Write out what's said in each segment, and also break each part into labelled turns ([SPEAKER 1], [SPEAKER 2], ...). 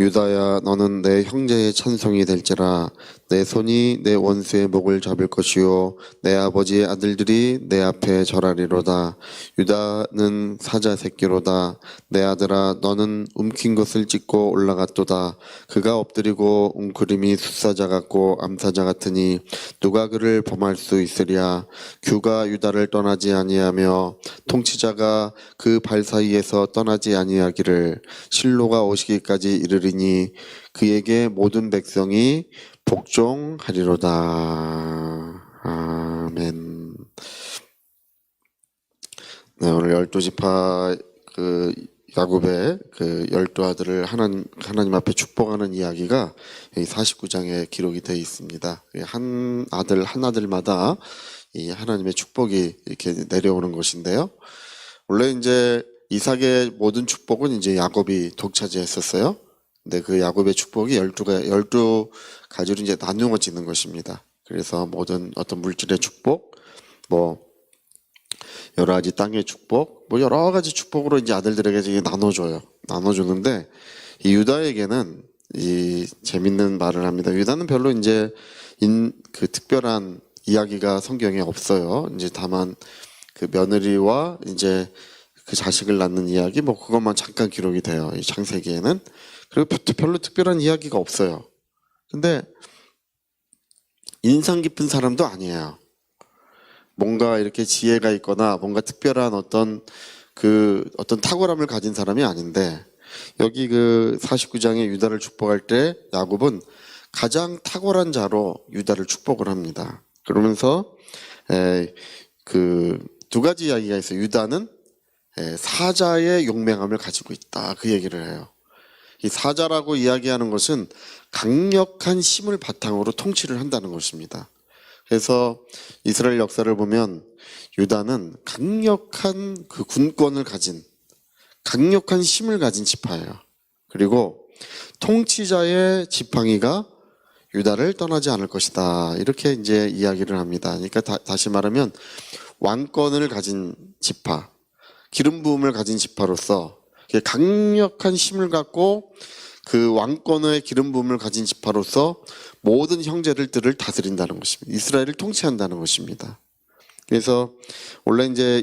[SPEAKER 1] 유다야, 너는 내 형제의 찬송이 될지라. 내 손이 내 원수의 목을 잡을 것이요 내 아버지의 아들들이 내 앞에 절하리로다. 유다는 사자 새끼로다. 내 아들아, 너는 움킨 것을 찢고 올라갔도다. 그가 엎드리고 웅크림이 숫사자 같고 암사자 같으니 누가 그를 범할 수 있으랴. 규가 유다를 떠나지 아니하며 통치자가 그 발 사이에서 떠나지 아니하기를. 실로가 오시기까지 이르리니 그에게 모든 백성이 복종하리로다. 아멘. 네, 오늘 12지파 야곱의 12아들을 하나님 앞에 축복하는 이야기가 여기 49장에 기록이 되어 있습니다. 한 아들마다 이 하나님의 축복이 이렇게 내려오는 것인데요. 원래 이제 이삭의 모든 축복은 이제 야곱이 독차지했었어요. 근데 그 야곱의 축복이 12가지로 이제 나누어지는 것입니다. 그래서 모든 어떤 물질의 축복, 뭐 여러 가지 땅의 축복, 뭐 여러 가지 축복으로 이제 아들들에게 이제 나눠주는데 이 유다에게는 이 재밌는 말을 합니다. 유다는 별로 이제 특별한 이야기가 성경에 없어요. 이제 다만 그 며느리와 이제 그 자식을 낳는 이야기, 뭐 그것만 잠깐 기록이 돼요. 이 창세기에는. 그리고 별로 특별한 이야기가 없어요. 근데 인상 깊은 사람도 아니에요. 뭔가 이렇게 지혜가 있거나 뭔가 특별한 어떤 탁월함을 가진 사람이 아닌데, 여기 49장에 유다를 축복할 때 야곱은 가장 탁월한 자로 유다를 축복을 합니다. 그러면서 두 가지 이야기가 있어요. 유다는 사자의 용맹함을 가지고 있다, 그 얘기를 해요. 이 사자라고 이야기하는 것은 강력한 힘을 바탕으로 통치를 한다는 것입니다. 그래서 이스라엘 역사를 보면 유다는 강력한 그 군권을 가진, 강력한 힘을 가진 지파예요. 그리고 통치자의 지팡이가 유다를 떠나지 않을 것이다, 이렇게 이제 이야기를 합니다. 그러니까 다시 말하면 왕권을 가진 지파, 기름 부음을 가진 지파로서 강력한 힘을 갖고 그 왕권의 기름 부음을 가진 지파로서 모든 형제들을 다스린다는 것입니다. 이스라엘을 통치한다는 것입니다. 그래서 원래 이제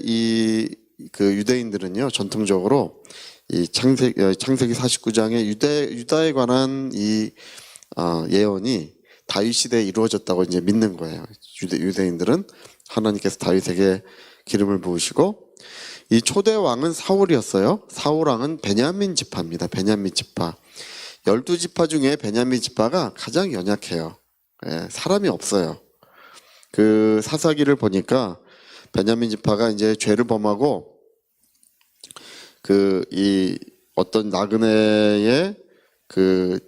[SPEAKER 1] 유대인들은요, 전통적으로 이 창세기 49장에 유다에 관한 예언이 다윗 시대에 이루어졌다고 이제 믿는 거예요. 유대인들은 하나님께서 다윗에게 기름을 부으시고, 이 초대 왕은 사울이었어요. 사울 왕은 베냐민 지파입니다. 베냐민 지파. 12지파 중에 베냐민 지파가 가장 연약해요. 사람이 없어요. 그 사사기를 보니까 베냐민 지파가 이제 죄를 범하고 어떤 나그네의 그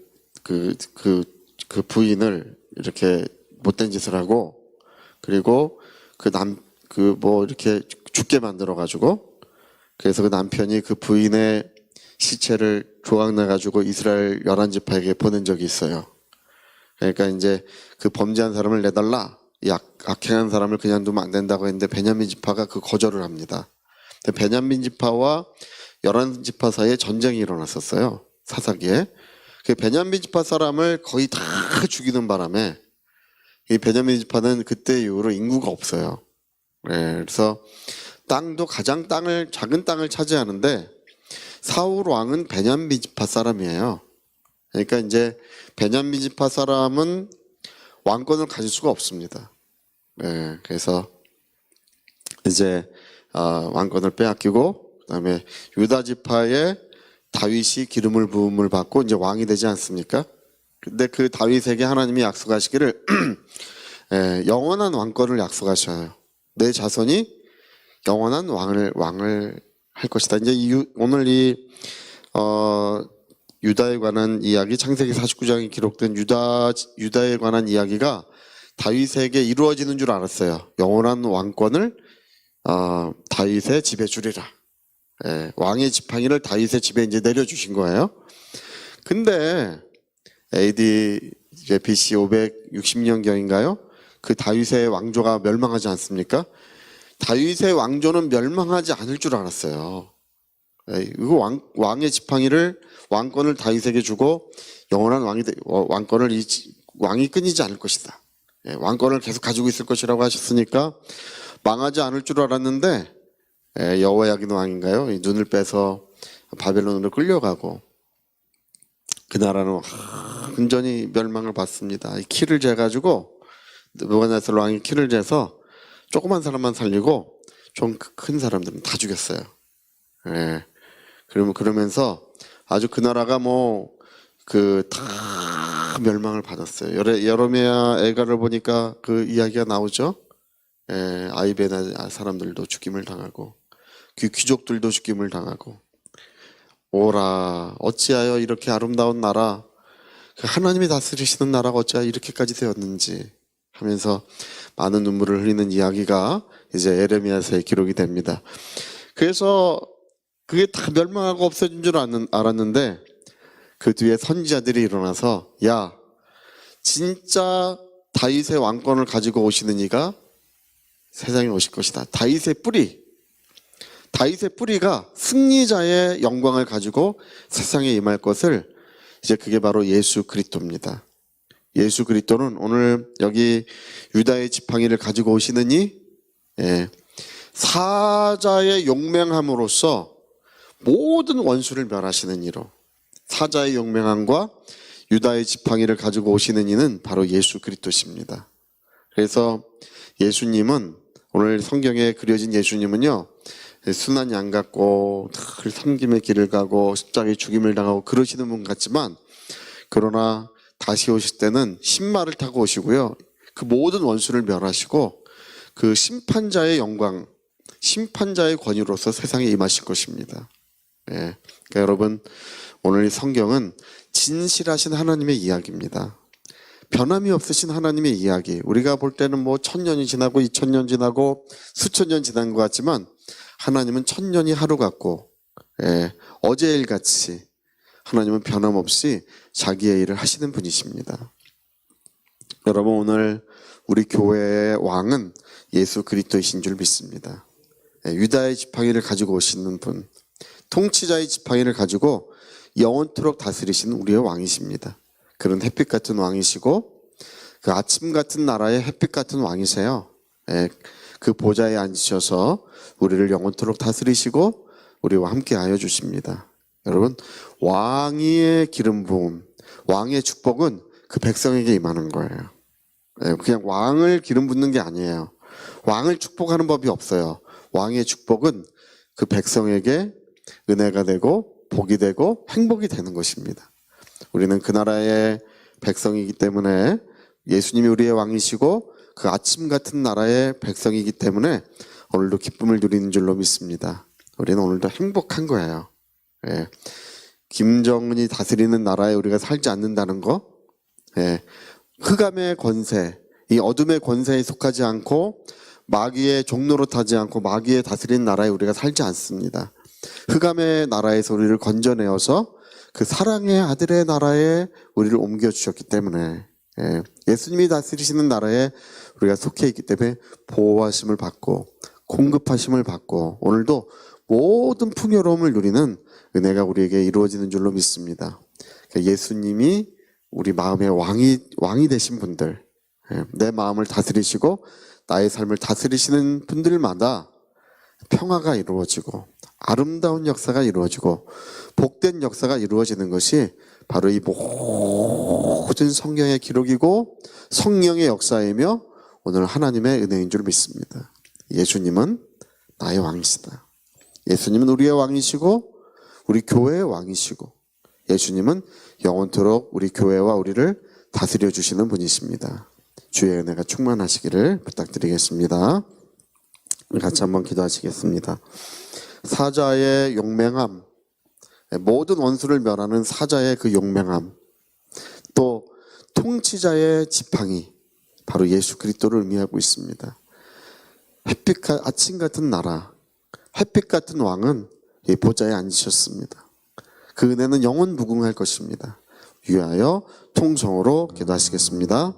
[SPEAKER 1] 부인을 이렇게 못된 짓을 하고, 그리고 이렇게 죽게 만들어가지고, 그래서 그 남편이 그 부인의 시체를 조각내가지고 이스라엘 11지파에게 보낸 적이 있어요. 그러니까 이제 그 범죄한 사람을 내달라, 악행한 사람을 그냥 두면 안 된다고 했는데 베냐민 지파가 그 거절을 합니다. 근데 베냐민 지파와 11지파 사이에 전쟁이 일어났었어요. 사사기에. 그 베냐민 지파 사람을 거의 다 죽이는 바람에 이 베냐민 지파는 그때 이후로 인구가 없어요. 그래서 땅도 가장 작은 땅을 차지하는데 사울 왕은 베냐민 지파 사람이에요. 그러니까 이제 베냐민 지파 사람은 왕권을 가질 수가 없습니다. 그래서 이제 왕권을 빼앗기고, 그다음에 유다 지파의 다윗이 기름을 부음을 받고 이제 왕이 되지 않습니까? 근데 그 다윗에게 하나님이 약속하시기를 영원한 왕권을 약속하셔요. 내 자손이 영원한 왕을 할 것이다. 이제 오늘 유다에 관한 이야기, 창세기 49장에 기록된 유다에 관한 이야기가 다윗에게 이루어지는 줄 알았어요. 영원한 왕권을 다윗의 집에 주리라. 왕의 지팡이를 다윗의 집에 이제 내려주신 거예요. 근데 AD BC 560년경인가요? 그 다윗의 왕조가 멸망하지 않습니까? 다윗의 왕조는 멸망하지 않을 줄 알았어요. 이거 왕의 지팡이를 왕권을 다윗에게 주고 영원한 왕권을 왕이 끊이지 않을 것이다. 왕권을 계속 가지고 있을 것이라고 하셨으니까 망하지 않을 줄 알았는데 여호야긴 왕인가요? 눈을 빼서 바벨론으로 끌려가고 그 나라는 완전히 멸망을 받습니다. 키를 재가지고 느부갓네살 왕이 키를 재서 조그만 사람만 살리고 좀 큰 사람들은 다 죽였어요. 그러면서 아주 그 나라가 다 멸망을 받았어요. 여레미야 애가를 보니까 그 이야기가 나오죠. 아이베나 사람들도 죽임을 당하고 귀족들도 죽임을 당하고 오라 어찌하여 이렇게 아름다운 나라 하나님이 다스리시는 나라가 어찌하여 이렇게까지 되었는지 하면서 많은 눈물을 흘리는 이야기가 이제 에레미야서에 기록이 됩니다. 그래서 그게 다 멸망하고 없어진 줄 알았는데 그 뒤에 선지자들이 일어나서 야 진짜 다윗의 왕권을 가지고 오시는 이가 세상에 오실 것이다. 다윗의 뿌리가 승리자의 영광을 가지고 세상에 임할 것을 이제 그게 바로 예수 그리스도입니다. 예수 그리스도는 오늘 여기 유다의 지팡이를 가지고 오시는 이 사자의 용맹함으로써 모든 원수를 멸하시는 이로 사자의 용맹함과 유다의 지팡이를 가지고 오시는 이는 바로 예수 그리스도십니다. 그래서 예수님은 오늘 성경에 그려진 예수님은요 순한 양 같고 섬김의 길을 가고 십자가에 죽임을 당하고 그러시는 분 같지만 그러나 다시 오실 때는 신말을 타고 오시고요 그 모든 원수를 멸하시고 그 심판자의 영광 심판자의 권위로서 세상에 임하실 것입니다. 그러니까 여러분 오늘 이 성경은 진실하신 하나님의 이야기입니다. 변함이 없으신 하나님의 이야기. 우리가 볼 때는 1000년이 지나고 2000년 지나고 수천 년 지난 것 같지만 하나님은 1000년이 하루 같고 어제 일같이 하나님은 변함없이 자기의 일을 하시는 분이십니다. 여러분 오늘 우리 교회의 왕은 예수 그리스도이신 줄 믿습니다. 유다의 지팡이를 가지고 오시는 분 통치자의 지팡이를 가지고 영원토록 다스리시는 우리의 왕이십니다. 그런 햇빛 같은 왕이시고 그 아침 같은 나라의 햇빛 같은 왕이세요. 그 보좌에 앉으셔서 우리를 영원토록 다스리시고 우리와 함께하여 주십니다. 여러분 왕의 기름 부음 왕의 축복은 그 백성에게 임하는 거예요. 그냥 왕을 기름 붓는 게 아니에요. 왕을 축복하는 법이 없어요. 왕의 축복은 그 백성에게 은혜가 되고 복이 되고 행복이 되는 것입니다. 우리는 그 나라의 백성이기 때문에 예수님이 우리의 왕이시고 그 아침 같은 나라의 백성이기 때문에 오늘도 기쁨을 누리는 줄로 믿습니다. 우리는 오늘도 행복한 거예요. 김정은이 다스리는 나라에 우리가 살지 않는다는 거 흑암의 권세 이 어둠의 권세에 속하지 않고 마귀의 종로로 타지 않고 마귀의 다스리는 나라에 우리가 살지 않습니다. 흑암의 나라에서 우리를 건져내어서 그 사랑의 아들의 나라에 우리를 옮겨주셨기 때문에 예수님이 다스리시는 나라에 우리가 속해 있기 때문에 보호하심을 받고 공급하심을 받고 오늘도 모든 풍요로움을 누리는 은혜가 우리에게 이루어지는 줄로 믿습니다. 예수님이 우리 마음의 왕이 되신 분들 내 마음을 다스리시고 나의 삶을 다스리시는 분들마다 평화가 이루어지고 아름다운 역사가 이루어지고 복된 역사가 이루어지는 것이 바로 이 모든 성경의 기록이고 성령의 역사이며 오늘 하나님의 은혜인 줄 믿습니다. 예수님은 나의 왕이시다. 예수님은 우리의 왕이시고 우리 교회의 왕이시고 예수님은 영원토록 우리 교회와 우리를 다스려 주시는 분이십니다. 주의 은혜가 충만하시기를 부탁드리겠습니다. 같이 한번 기도하시겠습니다. 사자의 용맹함, 모든 원수를 멸하는 사자의 그 용맹함, 또 통치자의 지팡이, 바로 예수 그리스도를 의미하고 있습니다. 아침 같은 나라, 햇빛 같은 왕은 이 보좌에 앉으셨습니다. 그 은혜는 영원 무궁할 것입니다. 위하여 통성으로 기도하시겠습니다.